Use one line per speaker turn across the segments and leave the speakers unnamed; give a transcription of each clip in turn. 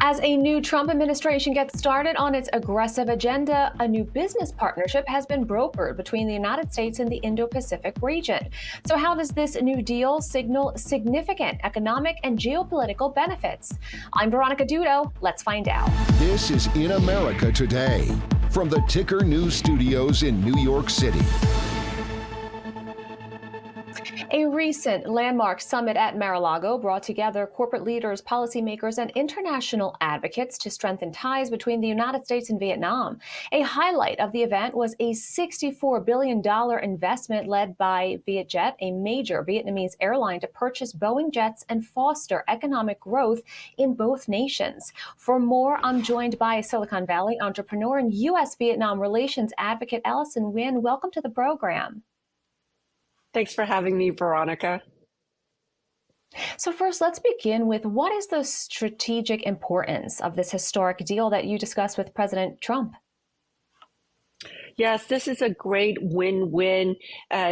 As a new Trump administration gets started on its aggressive agenda, a new business partnership has been brokered between the United States and the Indo-Pacific region. So how does this new deal signal significant economic and geopolitical benefits? I'm Veronica Dudo. Let's find out.
This is In America Today from the Ticker News Studios in New York City.
A recent landmark summit at Mar-a-Lago brought together corporate leaders, policymakers, and international advocates to strengthen ties between the United States and Vietnam. A highlight of the event was a $64 billion investment led by VietJet, a major Vietnamese airline, to purchase Boeing jets and foster economic growth in both nations. For more, I'm joined by Silicon Valley entrepreneur and U.S. Vietnam relations advocate Allison Huynh. Welcome to the program.
Thanks for having me, Veronica.
So first, let's begin with what is the strategic importance of this historic deal that you discussed with President Trump?
Yes, this is a great win-win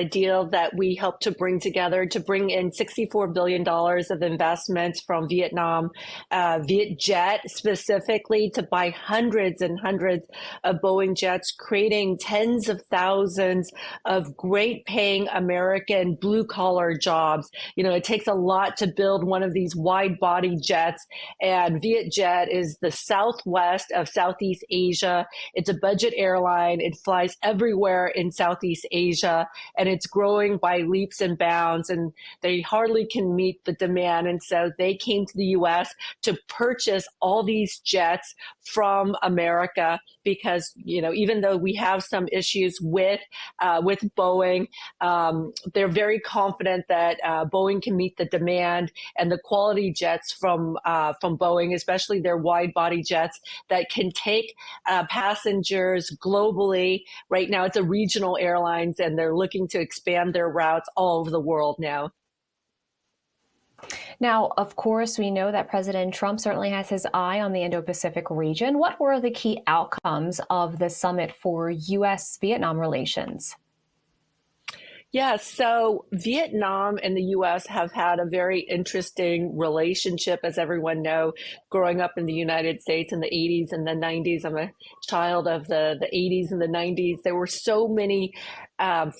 deal that we helped to bring together to bring in $64 billion of investments from Vietnam, VietJet specifically, to buy hundreds and hundreds of Boeing jets, creating tens of thousands of great paying American blue collar jobs. You know, it takes a lot to build one of these wide body jets, and VietJet is the southwest of Southeast Asia. It's a budget airline. It flies everywhere in Southeast Asia, and it's growing by leaps and bounds, and they hardly can meet the demand. And so they came to the U.S. to purchase all these jets from America because, you know, even though we have some issues with Boeing, they're very confident that Boeing can meet the demand, and the quality jets from Boeing, especially their wide body jets that can take passengers globally. Right now, it's a regional airlines, and they're looking to expand their routes all over the world now.
Now, of course, we know that President Trump certainly has his eye on the Indo-Pacific region. What were the key outcomes of the summit for U.S. Vietnam relations?
Yeah, so Vietnam and the U.S. have had a very interesting relationship, as everyone knows, growing up in the United States in the 80s and the 90s. I'm a child of the 80s and the 90s. There were so many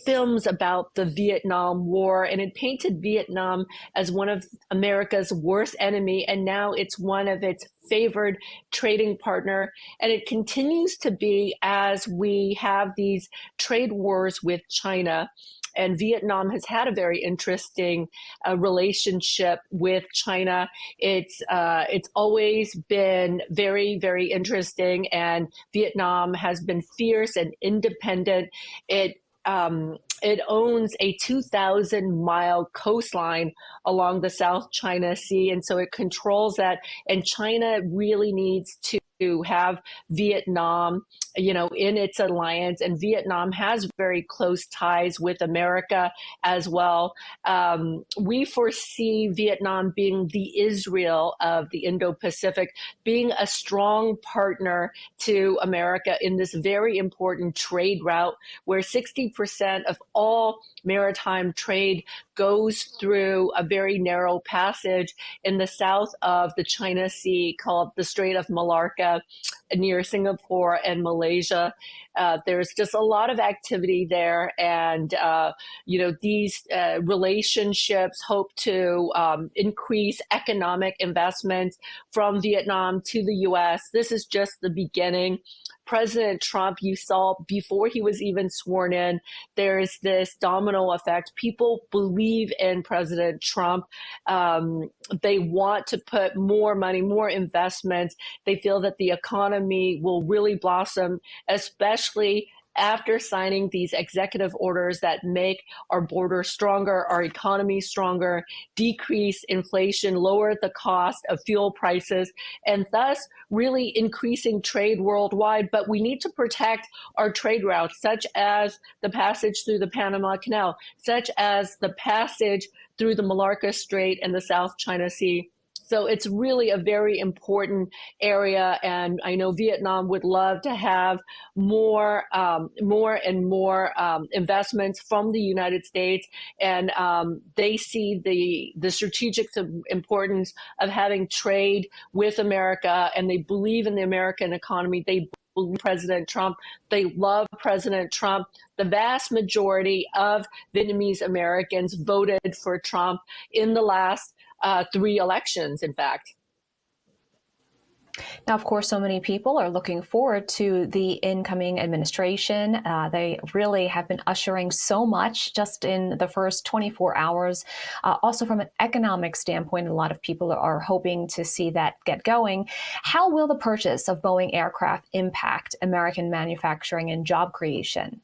films about the Vietnam War, and it painted Vietnam as one of America's worst enemy, and now it's one of its favored trading partner. And it continues to be as we have these trade wars with China. And Vietnam has had a very interesting relationship with China. It's always been very, very interesting, and Vietnam has been fierce and independent. It owns a 2,000-mile coastline along the South China Sea, and so it controls that. And China really needs to have Vietnam, you know, in its alliance, and Vietnam has very close ties with America as well. We foresee Vietnam being the Israel of the Indo-Pacific, being a strong partner to America in this very important trade route where 60% of all maritime trade goes through a very narrow passage in the south of the China Sea called the Strait of Malacca, near Singapore and Malaysia. There's just a lot of activity there, and you know, these relationships hope to increase economic investments from Vietnam to the U.S. This is just the beginning. President Trump, you saw before he was even sworn in, there's this domino effect. People believe in President Trump. They want to put more money, more investments. They feel that the economy will really blossom, especially after signing these executive orders that make our border stronger, our economy stronger, decrease inflation, lower the cost of fuel prices, and thus really increasing trade worldwide. But we need to protect our trade routes, such as the passage through the Panama Canal, such as the passage through the Malacca Strait and the South China Sea. So it's really a very important area, and I know Vietnam would love to have more and more investments from the United States, and they see the strategic importance of having trade with America, and they believe in the American economy. They believe President Trump. They love President Trump. The vast majority of Vietnamese Americans voted for Trump in the last 3 elections, in fact.
Now, of course, so many people are looking forward to the incoming administration. They really have been ushering so much just in the first 24 hours. Also, from an economic standpoint, a lot of people are hoping to see that get going. How will the purchase of Boeing aircraft impact American manufacturing and job creation?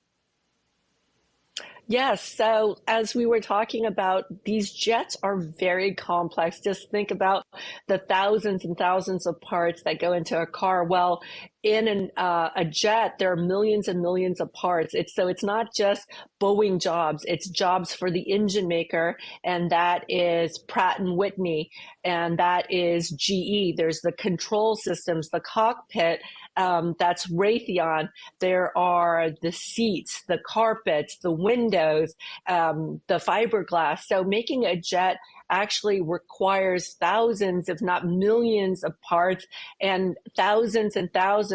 Yes. So as we were talking about, these jets are very complex. Just think about the thousands and thousands of parts that go into a car. Well, in a jet, there are millions and millions of parts. It's not just Boeing jobs. It's jobs for the engine maker, and that is Pratt and Whitney, and that is GE. There's the control systems, the cockpit. That's Raytheon. There are the seats, the carpets, the windows, the fiberglass. So making a jet actually requires thousands, if not millions of parts, and thousands and thousands.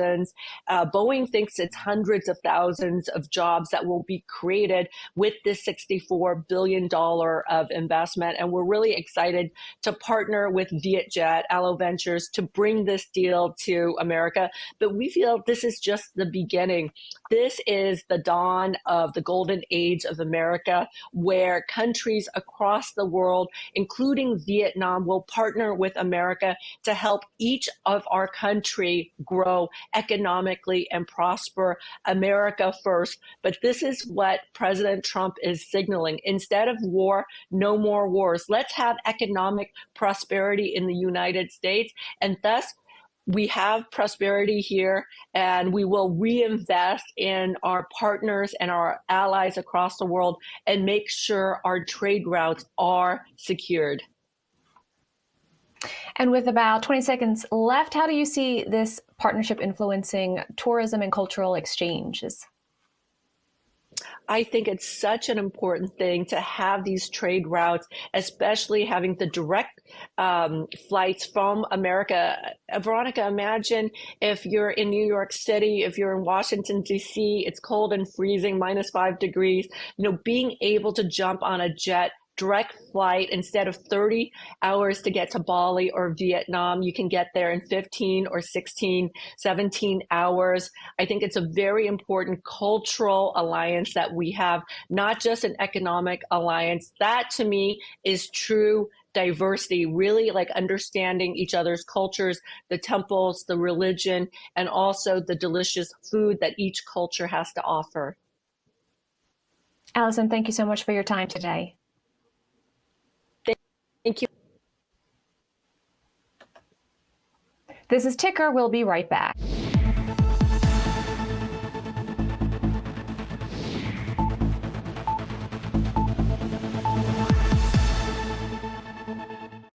Boeing thinks it's hundreds of thousands of jobs that will be created with this $64 billion of investment. And we're really excited to partner with VietJet, Allo Ventures, to bring this deal to America. But we feel this is just the beginning. This is the dawn of the golden age of America, where countries across the world, including Vietnam, will partner with America to help each of our country grow economically and prosper. America first. But this is what President Trump is signaling. Instead of war, no more wars. Let's have economic prosperity in the United States, and thus we have prosperity here, and we will reinvest in our partners and our allies across the world and make sure our trade routes are secured.
And with about 20 seconds left, how do you see this partnership influencing tourism and cultural exchanges?
I think it's such an important thing to have these trade routes, especially having the direct flights from America. Veronica, imagine if you're in New York City, if you're in Washington, D.C., it's cold and freezing, -5 degrees, being able to jump on a jet, direct flight, instead of 30 hours to get to Bali or Vietnam, you can get there in 15 or 16, 17 hours. I think it's a very important cultural alliance that we have, not just an economic alliance. That, to me, is true diversity, really like understanding each other's cultures, the temples, the religion, and also the delicious food that each culture has to offer.
Allison, thank you so much for your time today.
Thank you.
This is Ticker. We'll be right back.